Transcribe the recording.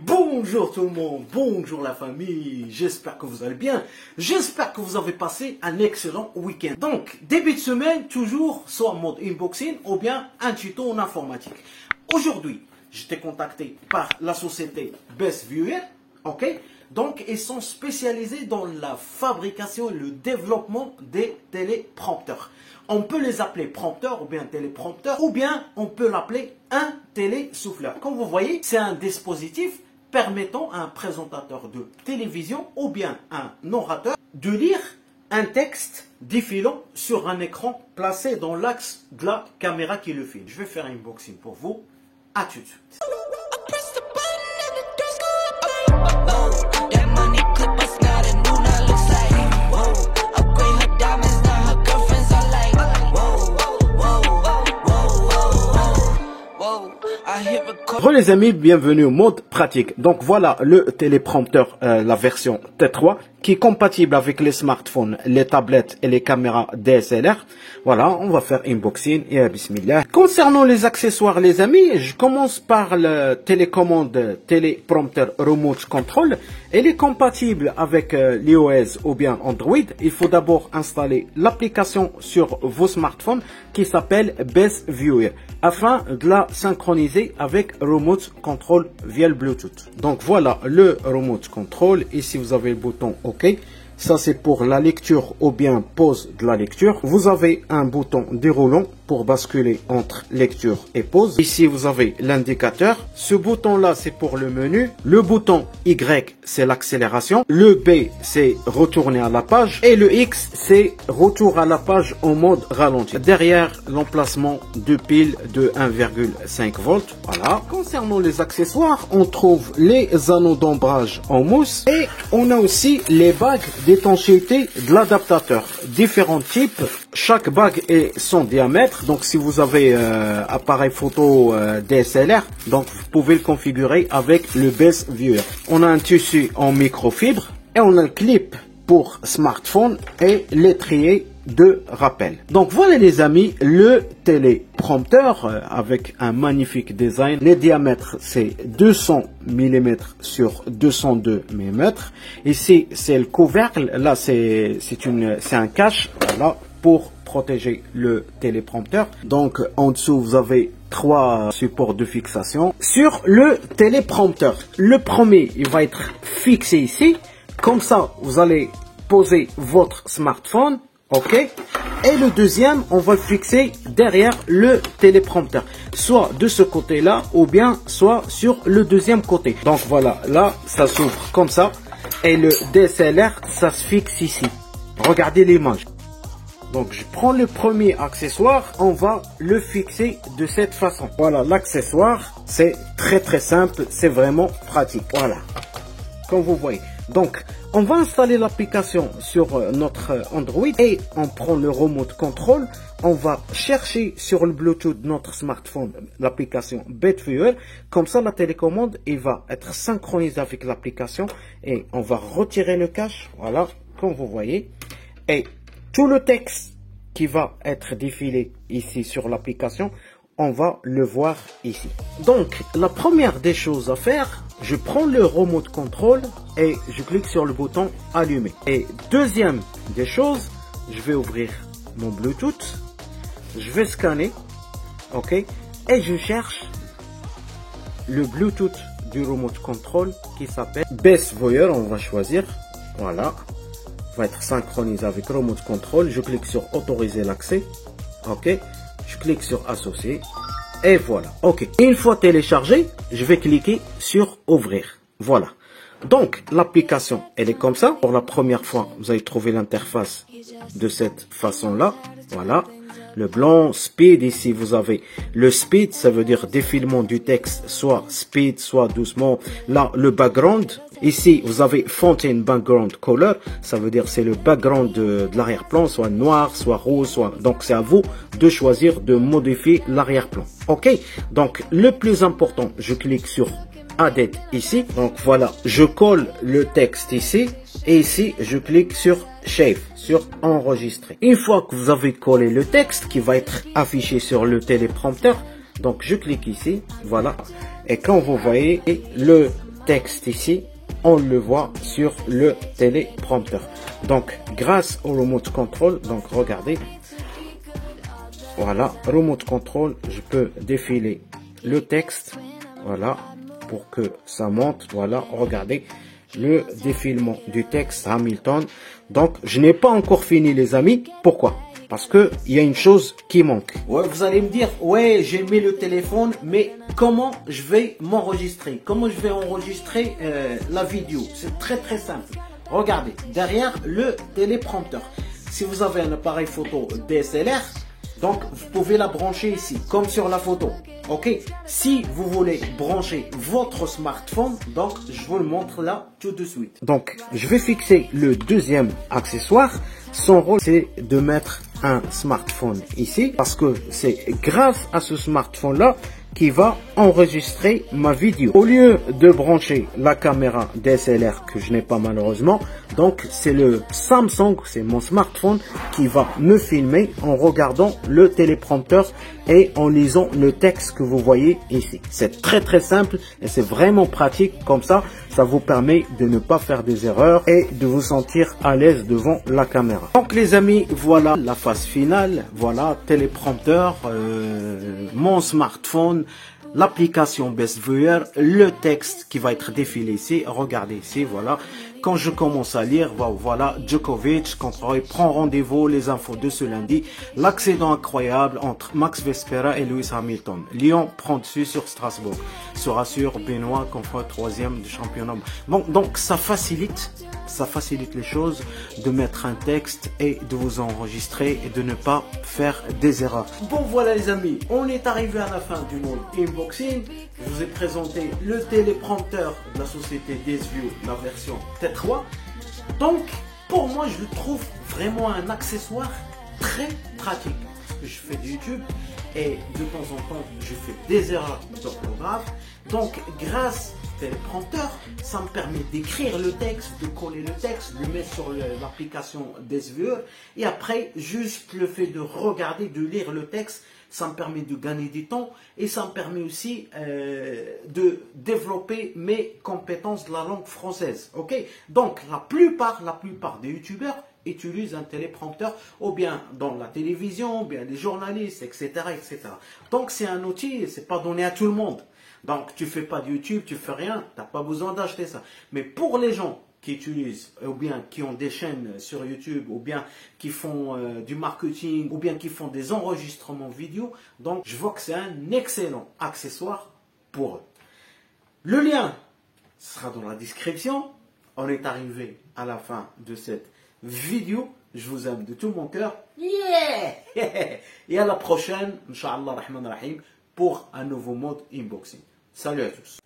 Bonjour tout le monde, bonjour la famille, j'espère que vous allez bien, j'espère que vous avez passé un excellent week-end. Donc, début de semaine, toujours soit en mode unboxing ou bien un tuto en informatique. Aujourd'hui, j'étais contacté par la société Best Viewer, ok? Donc, ils sont spécialisés dans la fabrication et le développement des téléprompteurs. On peut les appeler prompteurs ou bien téléprompteurs ou bien on peut l'appeler un télésouffleur. Comme vous voyez, c'est un dispositif permettant à un présentateur de télévision ou bien un orateur de lire un texte défilant sur un écran placé dans l'axe de la caméra qui le filme. Je vais faire un unboxing pour vous. À tout de suite. Bonjour les amis, bienvenue au mode pratique. Donc voilà le téléprompteur, la version T3 qui est compatible avec les smartphones, les tablettes et les caméras DSLR. Voilà, on va faire unboxing et bismillah. Concernant les accessoires les amis, je commence par le télécommande téléprompteur remote control. Elle est compatible avec l'iOS ou bien Android. Il faut d'abord installer l'application sur vos smartphones qui s'appelle Best Viewer afin de la synchroniser avec Remote Control via le Bluetooth. Donc voilà le Remote Control. Ici vous avez le bouton OK. Ça c'est pour la lecture ou bien pause de la lecture. Vous avez un bouton déroulant pour basculer entre lecture et pause. Ici vous avez l'indicateur. Ce bouton là c'est pour le menu. Le bouton Y c'est l'accélération. Le B c'est retourner à la page. Et le X c'est retour à la page en mode ralenti. Derrière l'emplacement de pile de 1,5 volts. Voilà. Concernant les accessoires, on trouve les anneaux d'ombrage en mousse. Et on a aussi les bagues d'étanchéité de l'adaptateur. Différents types. Chaque bague est son diamètre. Donc si vous avez appareil photo DSLR, donc vous pouvez le configurer avec le Best Viewer. On a un tissu en microfibre et on a le clip pour smartphone et l'étrier de rappel. Donc voilà les amis, le téléprompteur avec un magnifique design. Les diamètres c'est 200 mm sur 202 mm. Ici c'est le couvercle, là c'est un cache, voilà, pour protéger le téléprompteur. Donc en dessous vous avez 3 supports de fixation. Sur le téléprompteur, le premier il va être fixé ici, comme ça vous allez poser votre smartphone. OK. Et le deuxième, on va le fixer derrière le téléprompteur. Soit de ce côté-là, ou bien soit sur le deuxième côté. Donc voilà, là, ça s'ouvre comme ça. Et le DSLR, ça se fixe ici. Regardez l'image. Donc je prends le premier accessoire, on va le fixer de cette façon. Voilà, l'accessoire, c'est très simple, c'est vraiment pratique. Voilà, comme vous voyez. Donc, on va installer l'application sur notre Android et on prend le remote control. On va chercher sur le Bluetooth de notre smartphone l'application Best Viewer. Comme ça, la télécommande il va être synchronisée avec l'application et on va retirer le cache. Voilà, comme vous voyez. Et tout le texte qui va être défilé ici sur l'application, on va le voir ici. Donc, la première des choses à faire, je prends le remote control et je clique sur le bouton allumer. Et deuxième des choses, je vais ouvrir mon Bluetooth, je vais scanner, ok, et je cherche le Bluetooth du remote control qui s'appelle Best Viewer. On va choisir, voilà, va être synchronisé avec remote control. Je clique sur autoriser l'accès, ok, je clique sur associer. Et voilà, ok. Une fois téléchargé, je vais cliquer sur ouvrir. Voilà. Donc, l'application, elle est comme ça. Pour la première fois, vous allez trouver l'interface de cette façon-là. Voilà. Le blanc, speed, ici vous avez le speed, ça veut dire défilement du texte, soit speed, soit doucement. Là, le background. Ici, vous avez Fountain Background Color, ça veut dire c'est le background de l'arrière-plan, soit noir, soit rose, soit... Donc, c'est à vous de choisir de modifier l'arrière-plan. OK? Donc, le plus important, je clique sur Add ici. Donc, voilà, je colle le texte ici. Et ici, je clique sur Shave, sur Enregistrer. Une fois que vous avez collé le texte qui va être affiché sur le téléprompteur, donc je clique ici, voilà. Et quand vous voyez le texte ici, on le voit sur le téléprompteur. Donc, grâce au remote control, donc regardez, voilà, remote control, je peux défiler le texte, voilà, pour que ça monte, voilà, regardez, le défilement du texte Hamilton. Donc, je n'ai pas encore fini, les amis. Pourquoi? Parce que il y a une chose qui manque. Ouais, vous allez me dire, ouais, j'ai mis le téléphone, mais comment je vais m'enregistrer? Comment je vais enregistrer la vidéo? C'est très très simple. Regardez, derrière le téléprompteur, si vous avez un appareil photo DSLR, donc vous pouvez la brancher ici, comme sur la photo. Ok, si vous voulez brancher votre smartphone, donc je vous le montre là tout de suite. Donc je vais fixer le deuxième accessoire. Son rôle, c'est de mettre un smartphone ici, parce que c'est grâce à ce smartphone là qui va enregistrer ma vidéo. Au lieu de brancher la caméra DSLR que je n'ai pas malheureusement, donc c'est le Samsung, c'est mon smartphone qui va me filmer en regardant le téléprompteur et en lisant le texte que vous voyez ici. C'est très très simple et c'est vraiment pratique. Comme ça vous permet de ne pas faire des erreurs et de vous sentir à l'aise devant la caméra. Donc les amis, voilà la phase finale. Voilà, téléprompteur, mon smartphone, l'application Best Viewer, le texte qui va être défilé ici. Regardez ici, voilà. Quand je commence à lire, voilà, Djokovic prend rendez-vous, les infos de ce lundi. L'accident incroyable entre Max Verstappen et Lewis Hamilton. Lyon prend dessus sur Strasbourg. Se rassure Benoît contre troisième du championnat. Bon, donc ça facilite les choses de mettre un texte et de vous enregistrer et de ne pas faire des erreurs. Bon voilà les amis, on est arrivé à la fin du mode unboxing. Je vous ai présenté le téléprompteur de la société Desview, la version T3. Donc pour moi je le trouve vraiment un accessoire très pratique. Parce que je fais du YouTube et de temps en temps je fais des erreurs d'orthographe. Donc grâce téléprompteur, ça me permet d'écrire le texte, de coller le texte, de le mettre sur l'application Desview et après juste le fait de regarder, de lire le texte, ça me permet de gagner du temps et ça me permet aussi de développer mes compétences de la langue française. Ok, donc la plupart des youtubeurs utilisent un téléprompteur ou bien dans la télévision, ou bien les journalistes, etc., etc. Donc c'est un outil, c'est pas donné à tout le monde. Donc tu fais pas de YouTube, tu fais rien, tu n'as pas besoin d'acheter ça. Mais pour les gens qui utilisent, ou bien qui ont des chaînes sur YouTube, ou bien qui font du marketing, ou bien qui font des enregistrements vidéo, donc je vois que c'est un excellent accessoire pour eux. Le lien sera dans la description. On est arrivé à la fin de cette vidéo. Je vous aime de tout mon cœur. Yeah! Et à la prochaine, Inch'Allah Rahman Rahim, pour un nouveau mode unboxing. Salut à tous.